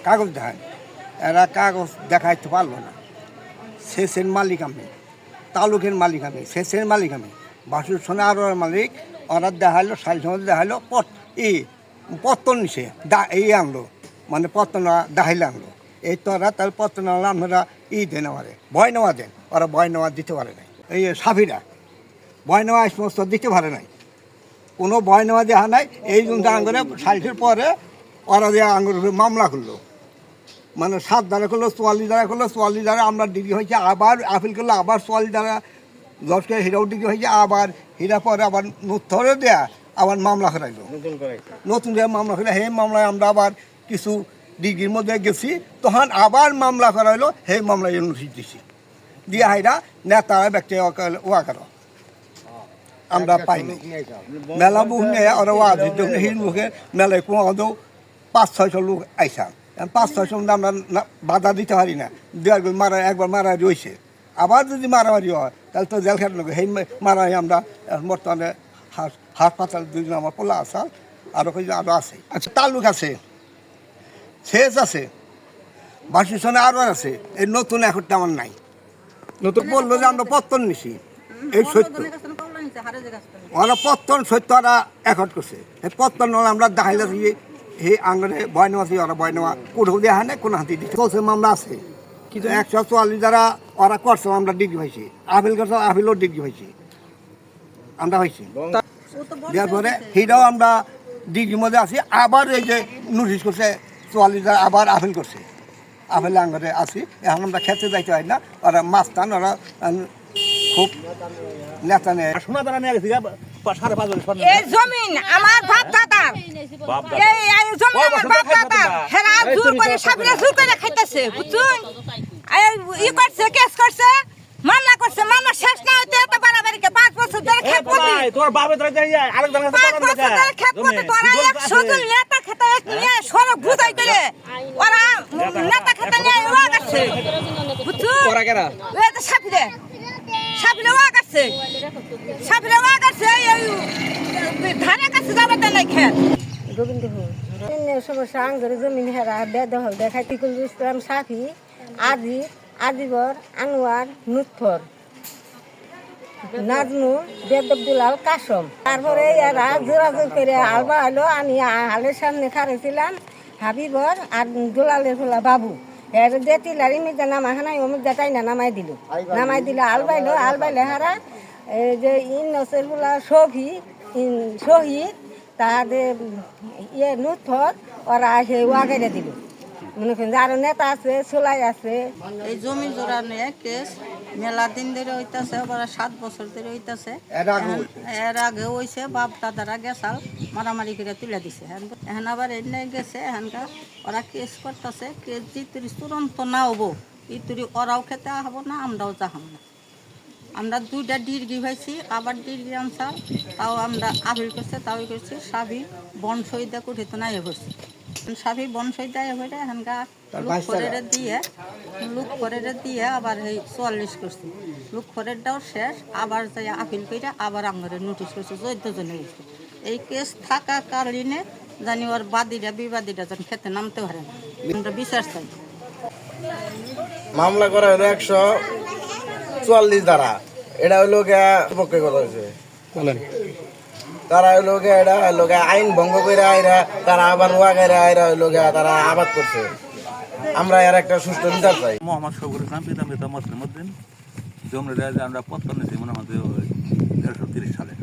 কাগজ দেখায়, এরা কাগজ দেখাইতে পারলো না। শেষের মালিক আমি, তালুকের মালিক আমি, শেষের মালিক আমি, বাসুর সোনা আরো মালিক। ওরা দেখাইলো, সাইল সমাজ দেখাইলো, পত্তন নিছে এই আনলো, মানে পত্তন দেখাইলে আনলো। এই তো ওরা তাহলে পত্তন আনলো, আপনারা দেন আমারে, ভয় নেওয়া দেন। ওরা ভয় নেওয়া দিতে পারে নাই। এই সাফিরা ভয় নেওয়া সমস্ত দিতে পারে নাই, কোনো ভয় নেওয়া দেওয়া নাই। এই জন্য আঙ্গুরে সাইটের পরে ওরা দিয়ে আঙ্গুর মামলা করলো, মানে 7 ধারা করলো, 44 ধারা করলো, 44 ধারা আমরা ডিগ্রি হয়েছে, আবার আপিল করলো, আবার 44 ধারা 10কে হীরাও ডিগ্রি হয়েছে, আবার হীরা পরে আবার ধরে দেয়া আবার মামলা করাইলো, নতুন করে মামলা করে। সেই মামলায় আমরা আবার কিছু ডিগ্রির মধ্যে গেছি, তখন আবার মামলা করাইলো, সেই মামলায় নোটিশ দিছি, দিয়ে হাইরা নেতা ব্যক্তি ওয়াকার আমরা পাইনি। মেলা বুক নিয়ে ওরা ওয়াজ হির মুখে মেলায় কোনো 5-600 লোক আইসা, 5-600 আমরা বাধা দিতে পারি না। মারা একবার মারামারি হয়েছে, আবার যদি মারামারি হয় তাহলে তো জেল খাটানো। সেই মারামারি আমরা বর্তমানে হাসপাতাল 2 জন আমার পোলা আছে, আরও আরও আছে। আচ্ছা, তালুক আছে, শেষ আছে, বাসুসনে আরও আছে। এই নতুন একটা আমার নাই। নতুন বললো যে আমরা পত্তন নিছি, এই সত্য ওরা পত্তন সত্য ওরা একট করছে। এই পত্তন আমরা দেখাইলে সেই আঙ্গনে ভয় নেওয়া, ওরা ভয় নেওয়া কোথাও দেওয়া হয় না, কোনো হাতি দিচ্ছে চলছে। মামলা আছে কিন্তু 144 যারা ওরা করছে, আমরা ডিগ্রি হয়েছি, আপিল করছে, আপিলও ডিগ্রি হয়েছি, আমরা হয়েছি। দেওয়ার পরে সেইটাও আমরা ডিগ্রির মধ্যে আছি। আবার এই যে নোটিশ করছে 44 যারা আবার আপিল করছে, আপিলে আঙ্গনে আছি। এখন আমরা খেতে যাইতে হয় না, ওরা মাছ টান, ওরা খুব নেতা নেয়। সোনা দানা নিয়ে গেছি 5.5 এই জমিন আমার বাপ দাদা, এই জমিন আমার বাপ দাদা, হেরা জোর করে সাবিরা জোর করে খাইতেছে, বুঝছেন? ই করছে, কেস করছে, মামলা করছে, মামলা শেষ না হইতে এত বাড়াবাড়ি 5 বছর ধরে খেত পতি, তোর বাপে ধরে আরেক জনের সাথে 5 বছর ধরে খেত পতি। তোরা 100 জন নেতা খেতে নিয়ে সড়ক বুঝাই করে ওরা নেতা খেতে নিয়ে ওয়া করছে, বুঝছেন? ওরা কেরা? এই তো সাবিরে সাবিরে ওয়া করছে, সাবিরে ওয়া করছে, এই ধারে কাছে যাবে তা নাই খেত। গোবিন্দপুর সমস্যা আঙ্গুরে জমিন হেরা বেদখল দেখায় তিকুল ইসলাম, সাফি, আজিবর, আনোয়ার, নুৎফর, নাজমুল, বেদবদুলাল, কাসম। তারপরে এরা জোরাজোর করে আলবা হলো। আমি হালের সামনে খারেছিলাম, হাবিবর আর দুলালের ফোলা বাবু। এর যে টিলারি মির্জা নামাখানায় অমির্জা টাই না নামাই দিল আলবাইলো হারা। এই যে ইন্নসের ফোলা শহীদ তাদের নুৎফর, ওরা সে ওয়াগাইরে দিল। মনে করেন আরো নেতা আছে, সোলাই আছে। এই জমি জোড়া নিয়ে কেস মেলা দিন ধরে হইতাছে, 7 বছর ধরে হইতাছে। এর আগে হইছে, বাপ দাদারা গেছাল মারামারি করে তুলে দিছে। এখন আবার এনে গেছে, এখানকার ওরা কেস করতেছে। কেস জিতুরি চূড়ান্ত না হবো, ইতুরি ওরাও খেতে হবো না, আমরাও যাহাম না। আমরা 2টা ডিগ্রি হয়েছি, আবার ডিগ্রি আনসার, তাও আমরা আপিল করছে, তাও করছি। সাবি বন শহীদা কুঠিত নাই করছি, সাবি বন শহীদা হয়ে এখানকার লুক করে দিয়ে আবার এই 44 করছি। লুক করেরটাও শেষ, আবার যাই আপিল করে আবার আমাদের নোটিশ করছে 14 জনের। এই কেস থাকাকালীনে জানি ওর বিবাদীরা যেন খেতে নামতে পারে না। আমরা বিচার চাই। মামলা করা হলো 144 ধারা। এটা হইলো পক্ষে কথা হয়েছে, তারা হইলো এটা হইলো আইন ভঙ্গ করে আইরা, তারা আবার ওয়াগাইরা আইরা হইলো তারা আবাদ করছে। আমরা এর একটা সুষ্ঠু বিচার চাই। মোহাম্মদ শফিকুল ইসলাম, পিতা মুসলিম উদ্দিন। জমিটা যে আমরা পত্তন নিয়েছি মনে আমাদের 1930 সালে।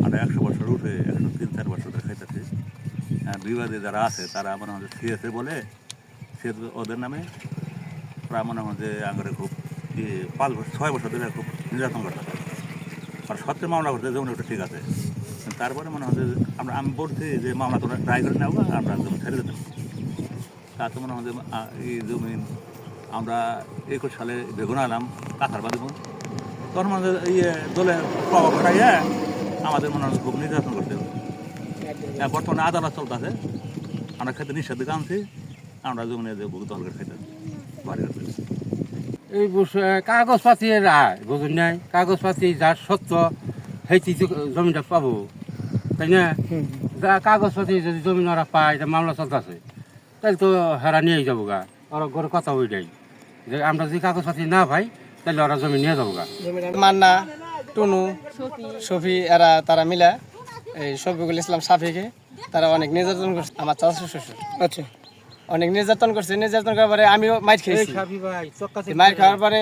আমরা 100 বছর উঠে 103-4 বছর ধরে খাইতেছি। বিবাদী যারা আছে তারা মনে আমাদের সিএসএ বলে, সে ওদের নামে প্রায় মনে আমাদের আগে খুব 5-6 বছর ধরে খুব নির্যাতন করতে। আর সত্যি মামলা করতে জমি ওটা ঠিক আছে, তারপরে মনে হয় আমি বলছি যে মামলা তোমরা ট্রাই করে নেওয়া, আমরা জমি ছেড়ে দিতাম। তা তো মনে হয় এই জমি আমরা 21 সালে বেগুন আলাম, কাঁথার বাঁধব, তখন মনে হয় দলে প্রভাব খাইয়া আমাদের মনে হয় খুব নির্যাতন করতে। বর্তমানে আদালত চলতেছে, আমরা খেতে নিষেধ দিকে আনছি, আমরা জমি নিয়ে দল করে খেতে বাড়ি। এই কাগজপাতি রায় বুঝুন নাই, কাগজপাতি যার সত্য সেইটি জমিটা পাবো, তাই না? কাগজপাতি যদি জমি ওরা পায়, এটা মামলা চলতেছে, তাহলে তো হেরা নিয়েই যাবো গা। ওরা ঘরে কথা ওইটাই যে আমরা যদি কাগজপাতি না পাই তাহলে ওরা জমি নিয়ে যাবো গা। মান্না, টুনু, শফি এরা তারা মিলা এই শফিকুল ইসলাম সাফিকে তারা অনেক নির্যাতন করছে আমার চাচা শ্বশুর। আচ্ছা, অনেক নির্যাতন করছে। নির্যাতন করার পরে আমিও মাইর খেয়েছি। মাইর খাওয়ার পরে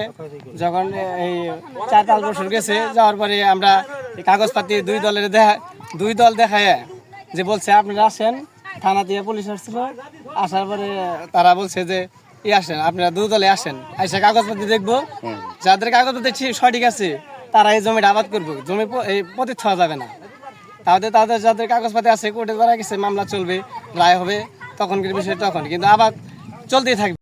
যখন এই 4-5 বছর গেছে যাওয়ার পরে আমরা কাগজপাতি দুই দল দেখায় যে বলছে আপনারা আসেন, থানা দিয়ে পুলিশ আসছিল। আসার পরে তারা বলছে যে আসেন, আপনারা 2 দলে আসেন, এসে কাগজপাতি দেখবো, যাদের কাগজপাতি সঠিক আছে তারা এই জমিটা আবাদ করবো, জমি এই পতিত হওয়া যাবে না। তাদের যাদের কাগজপাতি আছে কোর্টে ধরা গেছে, মামলা চলবে, রায় হবে, তখন বিষয় তখন কিন্তু আবাদ চলতেই থাকবে।